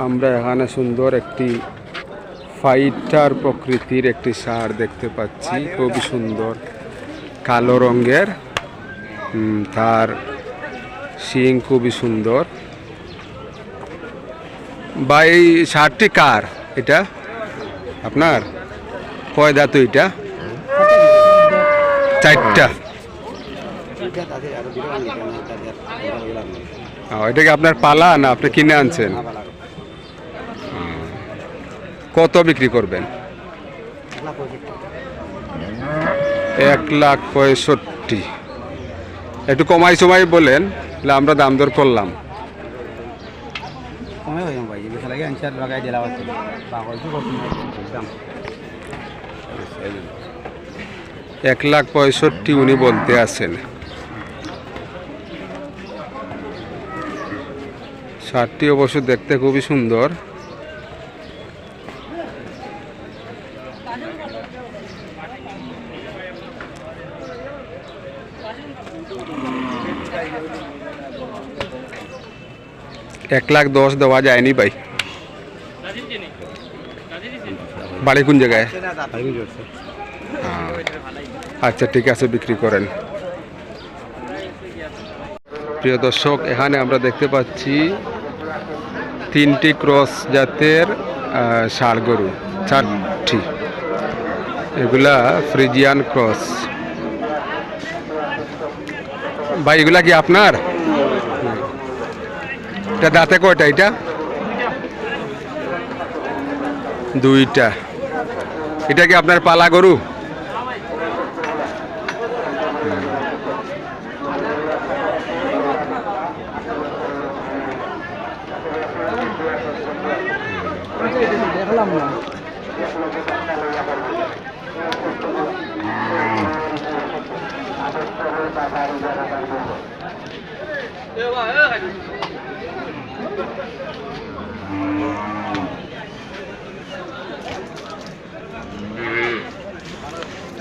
আমরা এখানে সুন্দর একটি ফাইটার প্রকৃতির একটি ষাঁড় দেখতে পাচ্ছি, খুবই সুন্দর কালো রঙের। তার শিং খুবই সুন্দর। বা এই ষাঁড়টি কার? এটা আপনার? কয় দাঁত এটা? চারটা। এটা কি আপনার পালা না আপনি কিনে আনছেন? কত বিক্রি করবেন? 1,65,000। একটু কমাই সমাই বলেন, আমরা দাম দর করলাম। 1,65,000 উনি বলতে আছেন। ষাঁড়টি অবশ্য দেখতে খুবই সুন্দর। $1,10,000 দেওয়া যায়নি ভাই। বাড়ি কোন জায়গায়? আচ্ছা ঠিক আছে, বিক্রি করেন। প্রিয় দর্শক, এখানে আমরা দেখতে পাচ্ছি 3টি ক্রস জাতের ষাঁড় গরু, 4টি। এগুলা ফ্রিজিয়ান ক্রস। ভাই এগুলা কি আপনার? এটা দাঁতে কয়টা? এটা দুইটা। এটা কি আপনার পালা গরু?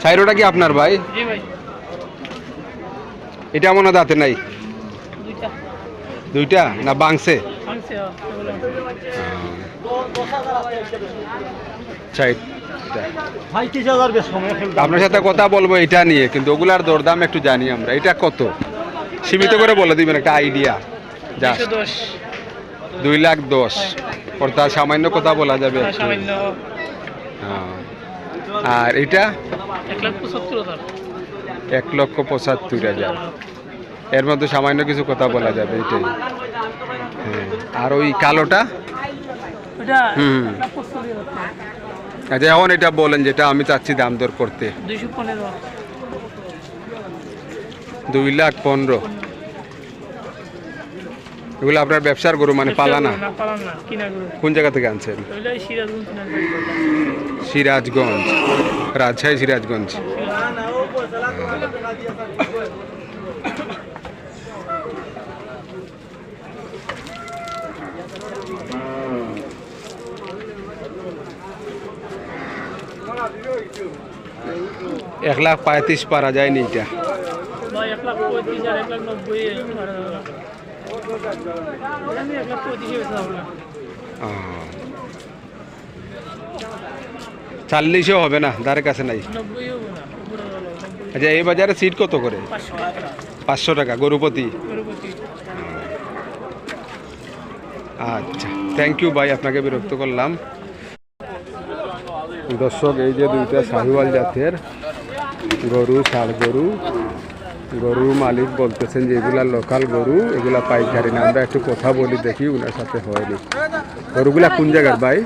ছাইরোটা কি আপনার ভাই? এটা মনে দাঁতে নাই? দুইটা না বাংছে? আপনার সাথে কথা বলবো এটা নিয়ে, কিন্তু ওগুলার দরদাম একটু জানি আমরা। এটা কত সীমিত করে বলে দিবেন, একটা আইডিয়া। 2,10,000 অর্থাৎ সামান্য কথা বলা যাবে। আর এটা 1,75,000। এর মধ্যে সামান্য কিছু কথা বলা যাবে, এটাই। আর ওই কালোটা? আচ্ছা এখন এটা বলেন যেটা আমি চাচ্ছি দাম দর করতে। 2,15,000। এগুলো আপনার ব্যবসার গরু মানে পালা না? কোন জায়গা থেকে আনছেন? সিরাজগঞ্জ, রাজশাহী সিরাজগঞ্জ। 1,35,000 পারা যায়নি এটা? $40,000 হবে না? ধারে কাছে নাই? আচ্ছা এই বাজারে সিট কত করে? 500 টাকা গরুপতি। আচ্ছা থ্যাংক ইউ ভাই, আপনাকে বিরক্ত করলাম। দর্শক, এই যে দুইটা শাহিওয়াল জাতের গরু, ষাঁড় গরু, গরু মালিক বলতেছেন যে এগুলা লোকাল গরু, এগুলা পাইকারি না। আমরা একটু কথা বলি, দেখি ওনার সাথে হয়নি। গরুগুলা কোন জায়গার ভাই?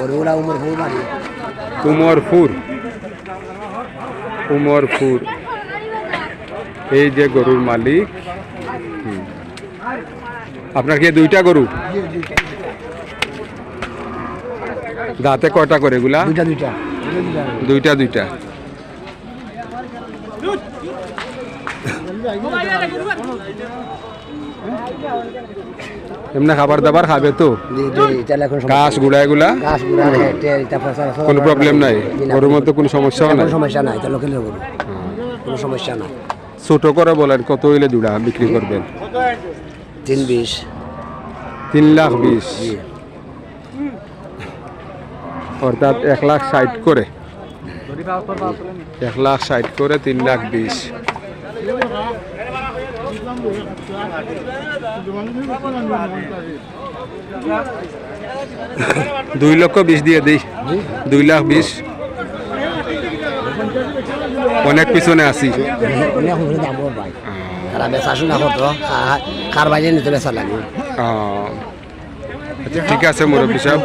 গরুগুলা উমরপুর। উমরপুর। উমরপুর। এই যে গরুর মালিক। আপনার কি দুইটা গরু? দাঁতে কয়টা করে এগুলা? দুইটা দুইটা। এমনি খাবার দাবার খাবে তো? ঘাস গুড়া এগুলা কোনো প্রবলেম নাই? গরুর মধ্যে কোনো সমস্যাও নাই? সমস্যা নাই, কোনো সমস্যা নাই। ছোট করে বলেন কত হইলে জুড়া বিক্রি করবেন? 3,20,000। 3,20,000। অর্থাৎ 1,60,000 করে 1,60,000 করে 3,20,000। 2,20,000 দিয়ে দিই, 2,20,000। অনেক পিছনে আছি। অনেক উপরে দাম ভাই তারা বেচা শুনা করতো খার বাইরে নিতে বেচা লাগবে। আচ্ছা ঠিক আছে মুরব্বী সাহেব।